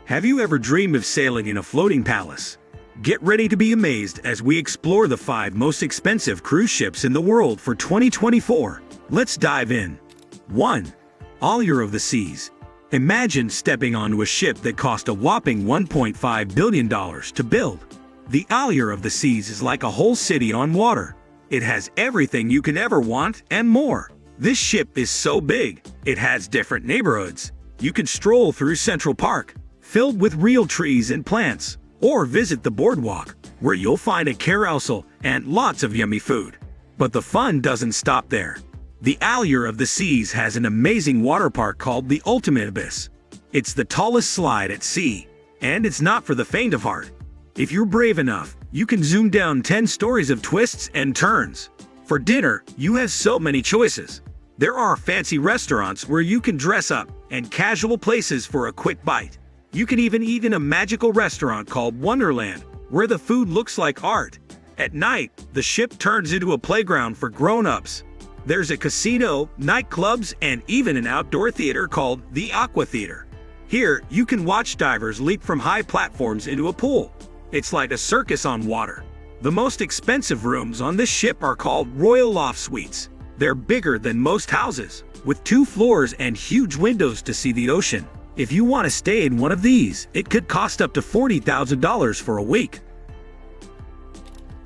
Have you ever dreamed of sailing in a floating palace? Get ready to be amazed as we explore the 5 most expensive cruise ships in the world for 2024. Let's dive in. 1. Allure of the Seas. Imagine stepping onto a ship that cost a whopping $1.5 billion to build. The Allure of the Seas is like a whole city on water. It has everything you can ever want and more. This ship is so big, it has different neighborhoods. You can stroll through Central Park, filled with real trees and plants, or visit the boardwalk, where you'll find a carousel and lots of yummy food. But the fun doesn't stop there. The Allure of the Seas has an amazing water park called the Ultimate Abyss. It's the tallest slide at sea, and it's not for the faint of heart. If you're brave enough, you can zoom down 10 stories of twists and turns. For dinner, you have so many choices. There are fancy restaurants where you can dress up, and casual places for a quick bite. You can even eat in a magical restaurant called Wonderland, where the food looks like art. At night, the ship turns into a playground for grown-ups. There's a casino, nightclubs, and even an outdoor theater called the Aqua Theater. Here, you can watch divers leap from high platforms into a pool. It's like a circus on water. The most expensive rooms on this ship are called Royal Loft Suites. They're bigger than most houses, with 2 floors and huge windows to see the ocean. If you want to stay in one of these, it could cost up to $40,000 for a week.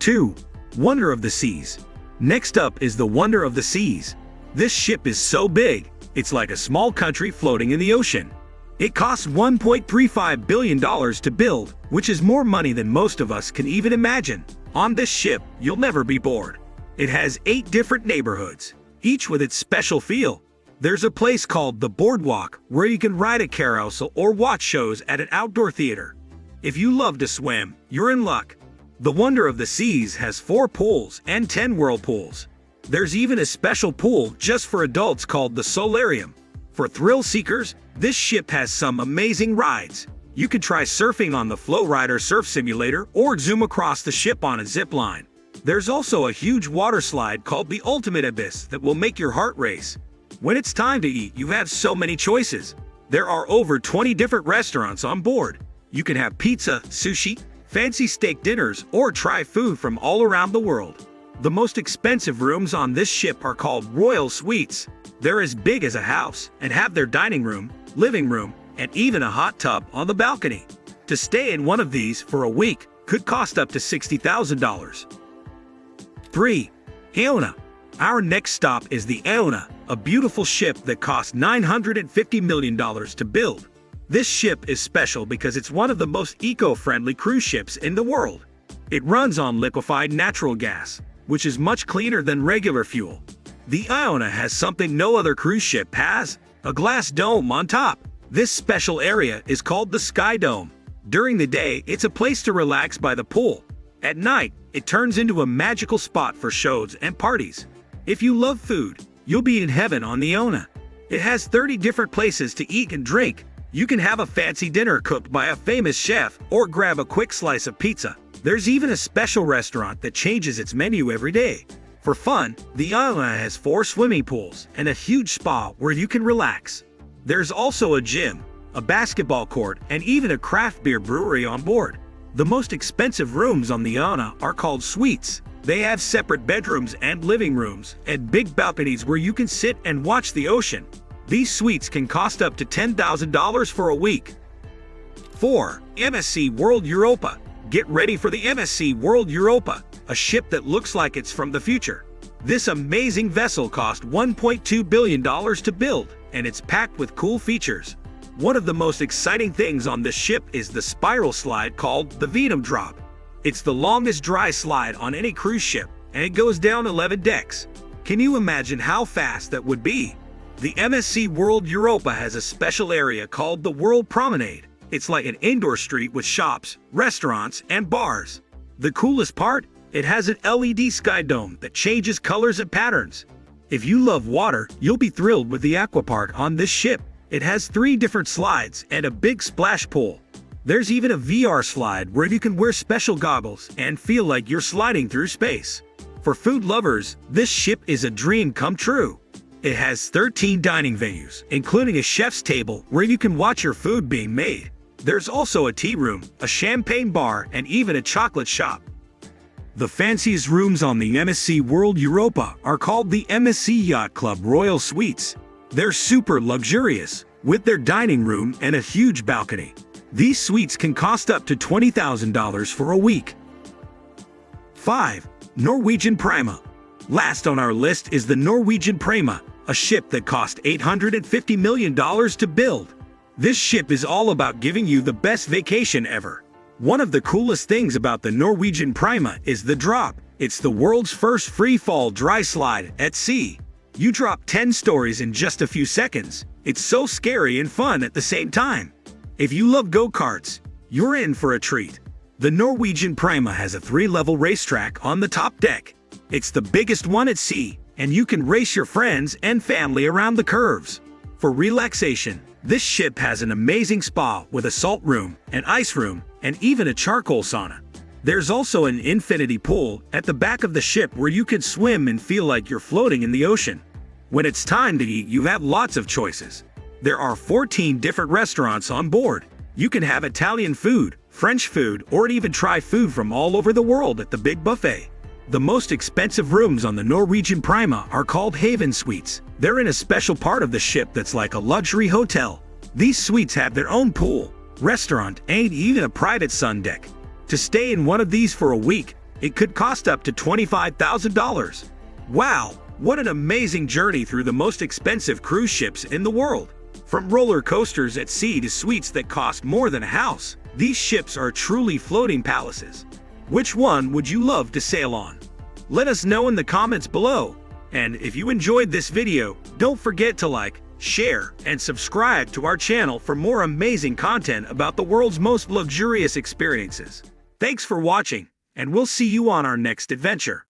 2. Wonder of the Seas. Next up is the Wonder of the Seas. This ship is so big, it's like a small country floating in the ocean. It costs $1.35 billion to build, which is more money than most of us can even imagine. On this ship, you'll never be bored. It has 8 different neighborhoods, each with its special feel. There's a place called the Boardwalk where you can ride a carousel or watch shows at an outdoor theater. If you love to swim, you're in luck. The Wonder of the Seas has 4 pools and 10 whirlpools. There's even a special pool just for adults called the Solarium. For thrill seekers, this ship has some amazing rides. You can try surfing on the Flow Rider surf simulator or zoom across the ship on a zip line. There's also a huge water slide called the Ultimate Abyss that will make your heart race. When it's time to eat, you have so many choices. There are over 20 different restaurants on board. You can have pizza, sushi, fancy steak dinners, or try food from all around the world. The most expensive rooms on this ship are called Royal Suites. They're as big as a house and have their dining room, living room, and even a hot tub on the balcony. To stay in one of these for a week could cost up to $60,000. 3. AIDA. Our next stop is the AIDA, a beautiful ship that cost $950 million to build. This ship is special because it's one of the most eco-friendly cruise ships in the world. It runs on liquefied natural gas, which is much cleaner than regular fuel. The AIDA has something no other cruise ship has, a glass dome on top. This special area is called the Sky Dome. During the day, it's a place to relax by the pool. At night, it turns into a magical spot for shows and parties. If you love food, you'll be in heaven on the AIDA. It has 30 different places to eat and drink. You can have a fancy dinner cooked by a famous chef or grab a quick slice of pizza. There's even a special restaurant that changes its menu every day. For fun, the AIDA has 4 swimming pools and a huge spa where you can relax. There's also a gym, a basketball court, and even a craft beer brewery on board. The most expensive rooms on the AIDA are called suites. They have separate bedrooms and living rooms, and big balconies where you can sit and watch the ocean. These suites can cost up to $10,000 for a week. 4. MSC World Europa. Get ready for the MSC World Europa, a ship that looks like it's from the future. This amazing vessel cost $1.2 billion to build, and it's packed with cool features. One of the most exciting things on this ship is the spiral slide called the Venom Drop. It's the longest dry slide on any cruise ship, and it goes down 11 decks. Can you imagine how fast that would be? The MSC World Europa has a special area called the World Promenade. It's like an indoor street with shops, restaurants, and bars. The coolest part? It has an LED sky dome that changes colors and patterns. If you love water, you'll be thrilled with the aquapark on this ship. It has 3 different slides and a big splash pool. There's even a VR slide where you can wear special goggles and feel like you're sliding through space. For food lovers, this ship is a dream come true. It has 13 dining venues, including a chef's table where you can watch your food being made. There's also a tea room, a champagne bar, and even a chocolate shop. The fanciest rooms on the MSC World Europa are called the MSC Yacht Club Royal Suites. They're super luxurious, with their dining room and a huge balcony. These suites can cost up to $20,000 for a week. 5. Norwegian Prima. Last on our list is the Norwegian Prima, a ship that cost $850 million to build. This ship is all about giving you the best vacation ever. One of the coolest things about the Norwegian Prima is the drop. It's the world's first free-fall dry slide at sea. You drop 10 stories in just a few seconds. It's so scary and fun at the same time. If you love go-karts, you're in for a treat. The Norwegian Prima has a 3-level racetrack on the top deck. It's the biggest one at sea, and you can race your friends and family around the curves. For relaxation, this ship has an amazing spa with a salt room, an ice room, and even a charcoal sauna. There's also an infinity pool at the back of the ship where you can swim and feel like you're floating in the ocean. When it's time to eat, you have lots of choices. There are 14 different restaurants on board. You can have Italian food, French food, or even try food from all over the world at the big buffet. The most expensive rooms on the Norwegian Prima are called Haven Suites. They're in a special part of the ship that's like a luxury hotel. These suites have their own pool, restaurant, and even a private sun deck. To stay in one of these for a week, it could cost up to $25,000. Wow, what an amazing journey through the most expensive cruise ships in the world. From roller coasters at sea to suites that cost more than a house, these ships are truly floating palaces. Which one would you love to sail on? Let us know in the comments below. And if you enjoyed this video, don't forget to like, share, and subscribe to our channel for more amazing content about the world's most luxurious experiences. Thanks for watching, and we'll see you on our next adventure.